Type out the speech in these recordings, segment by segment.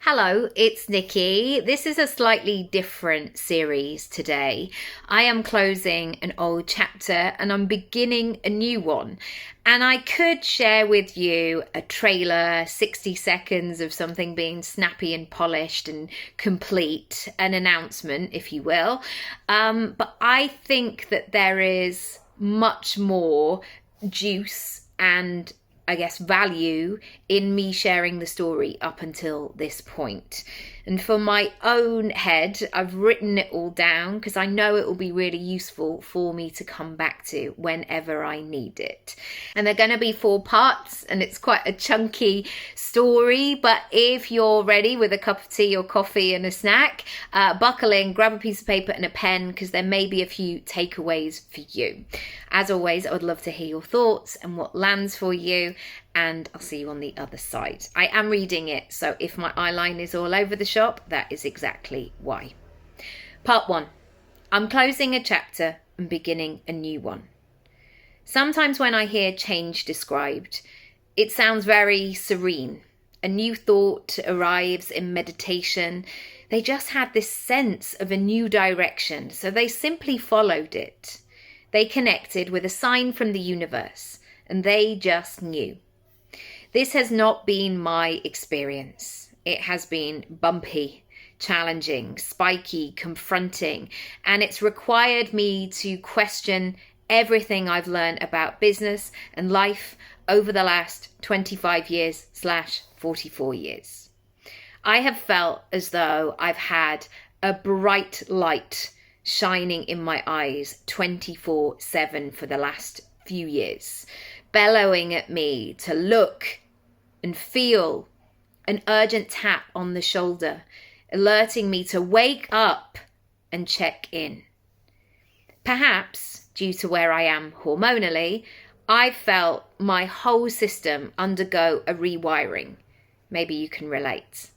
Hello, it's Nikki. This is a slightly different series today. I am closing an old chapter and I'm beginning a new one. And I could share with you a trailer, 60 seconds of something being snappy and polished and complete, an announcement, if you will. But I think that there is much more juice and value in me sharing the story up until this point. And for my own head, I've written it all down because I know it will be really useful for me to come back to whenever I need it. And they're going to be 4 parts and it's quite a chunky story. But if you're ready with a cup of tea or coffee and a snack, buckle in, grab a piece of paper and a pen because there may be a few takeaways for you. As always, I would love to hear your thoughts and what lands for you. And I'll see you on the other side. I am reading it, so if my eyeline is all over the shop, that is exactly why. Part 1. I'm closing a chapter and beginning a new one. Sometimes when I hear change described, it sounds very serene. A new thought arrives in meditation. They just had this sense of a new direction, so they simply followed it. They connected with a sign from the universe, and they just knew. This has not been my experience. It has been bumpy, challenging, spiky, confronting, and it's required me to question everything I've learned about business and life over the last 25 years/44 years. I have felt as though I've had a bright light shining in my eyes 24/7 for the last few years, bellowing at me to look and feel, an urgent tap on the shoulder, alerting me to wake up and check in. Perhaps, due to where I am hormonally, I felt my whole system undergo a rewiring. Maybe you can relate.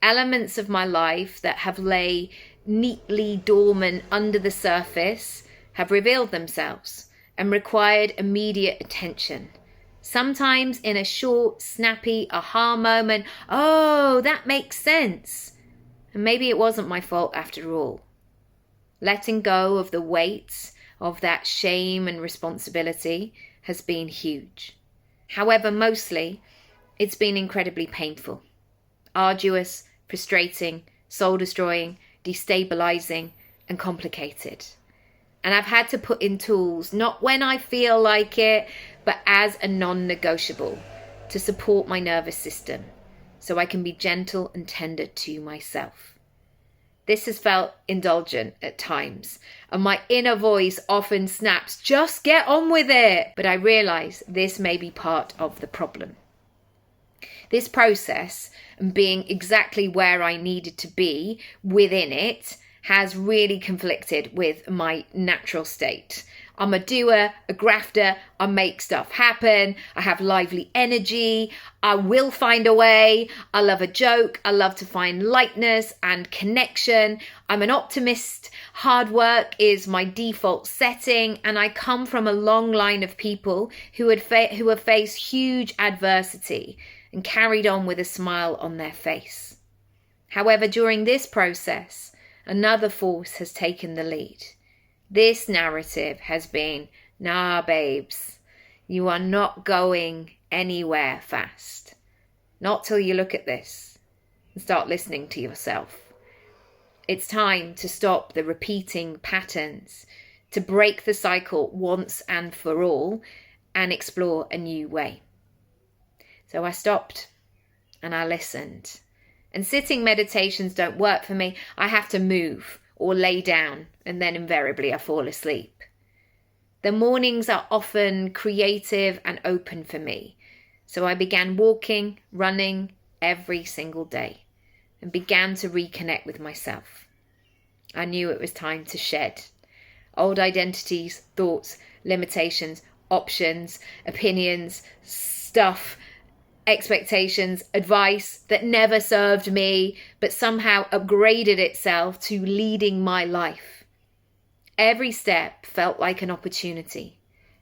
Elements of my life that have lay neatly dormant under the surface have revealed themselves and required immediate attention. Sometimes in a short, snappy aha moment, oh, that makes sense. And maybe it wasn't my fault after all. Letting go of the weight of that shame and responsibility has been huge. However, mostly it's been incredibly painful, arduous, frustrating, soul-destroying, destabilizing, and complicated. And I've had to put in tools, not when I feel like it, but as a non-negotiable to support my nervous system so I can be gentle and tender to myself. This has felt indulgent at times, and my inner voice often snaps, just get on with it. But I realize this may be part of the problem. This process and being exactly where I needed to be within it has really conflicted with my natural state. I'm a doer, a grafter, I make stuff happen, I have lively energy, I will find a way, I love a joke, I love to find lightness and connection, I'm an optimist, hard work is my default setting, and I come from a long line of people who have faced huge adversity and carried on with a smile on their face. However, during this process, another force has taken the lead. This narrative has been, nah, babes, you are not going anywhere fast. Not till you look at this and start listening to yourself. It's time to stop the repeating patterns, to break the cycle once and for all and explore a new way. So I stopped and I listened. And sitting meditations don't work for me. I have to move or lay down, and then invariably I fall asleep. The mornings are often creative and open for me. So I began walking, running every single day and began to reconnect with myself. I knew it was time to shed old identities, thoughts, limitations, options, opinions, stuff, expectations, advice that never served me, but somehow upgraded itself to leading my life. Every step felt like an opportunity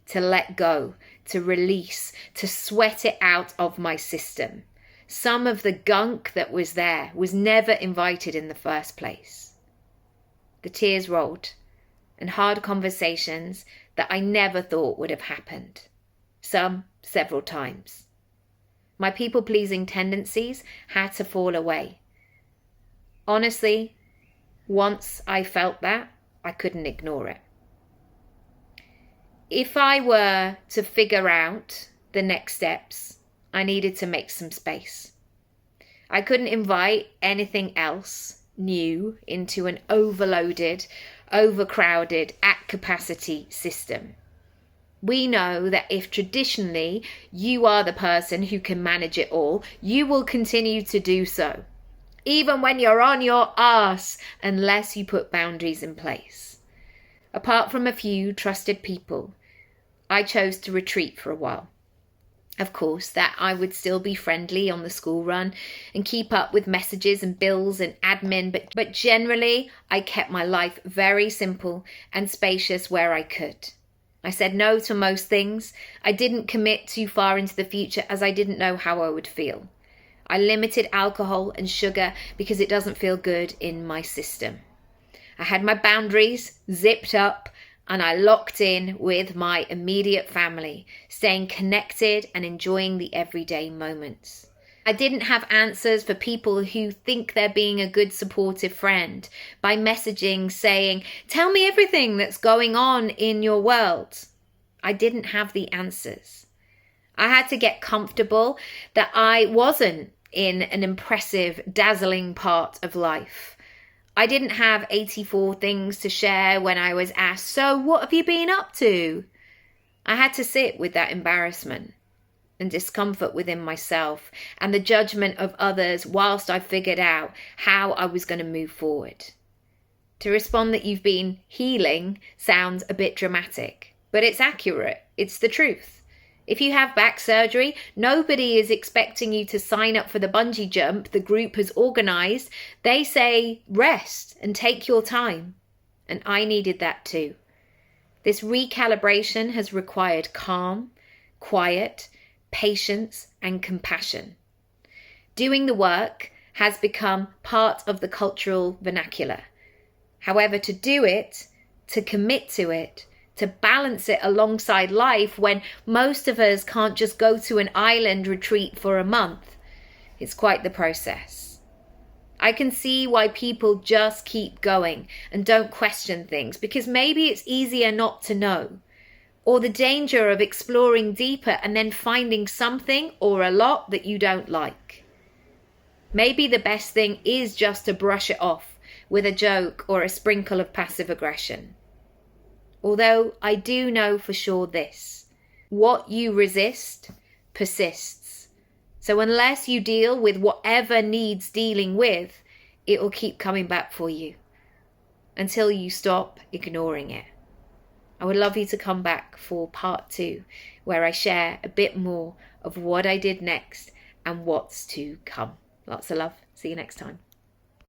to let go, to release, to sweat it out of my system. some of the gunk that was there was never invited in the first place. The tears rolled, and hard conversations that I never thought would have happened. Some several times. My people-pleasing tendencies had to fall away. Honestly, once I felt that, I couldn't ignore it. If I were to figure out the next steps, I needed to make some space. I couldn't invite anything else new into an overloaded, overcrowded, at capacity system. We know that if traditionally you are the person who can manage it all, you will continue to do so, even when you're on your arse, unless you put boundaries in place. Apart from a few trusted people, I chose to retreat for a while. Of course, that I would still be friendly on the school run and keep up with messages and bills and admin, but generally I kept my life very simple and spacious where I could. I said no to most things. I didn't commit too far into the future as I didn't know how I would feel. I limited alcohol and sugar because it doesn't feel good in my system. I had my boundaries zipped up, and I locked in with my immediate family, staying connected and enjoying the everyday moments. I didn't have answers for people who think they're being a good supportive friend by messaging saying, "Tell me everything that's going on in your world." I didn't have the answers. I had to get comfortable that I wasn't in an impressive, dazzling part of life. I didn't have 84 things to share when I was asked, "So what have you been up to?" I had to sit with that embarrassment and discomfort within myself and the judgment of others whilst I figured out how I was going to move forward. To respond that you've been healing sounds a bit dramatic, but it's accurate. It's the truth. If you have back surgery, nobody is expecting you to sign up for the bungee jump the group has organised. They say rest and take your time. And I needed that too. This recalibration has required calm, quiet, patience and compassion. Doing the work has become part of the cultural vernacular. However, to do it, to commit to it, to balance it alongside life when most of us can't just go to an island retreat for a month, it's quite the process. I can see why people just keep going and don't question things because maybe it's easier not to know, or the danger of exploring deeper and then finding something or a lot that you don't like. Maybe the best thing is just to brush it off with a joke or a sprinkle of passive aggression. Although I do know for sure this: what you resist persists. So unless you deal with whatever needs dealing with, it will keep coming back for you until you stop ignoring it. I would love you to come back for part 2, where I share a bit more of what I did next and what's to come. Lots of love. See you next time.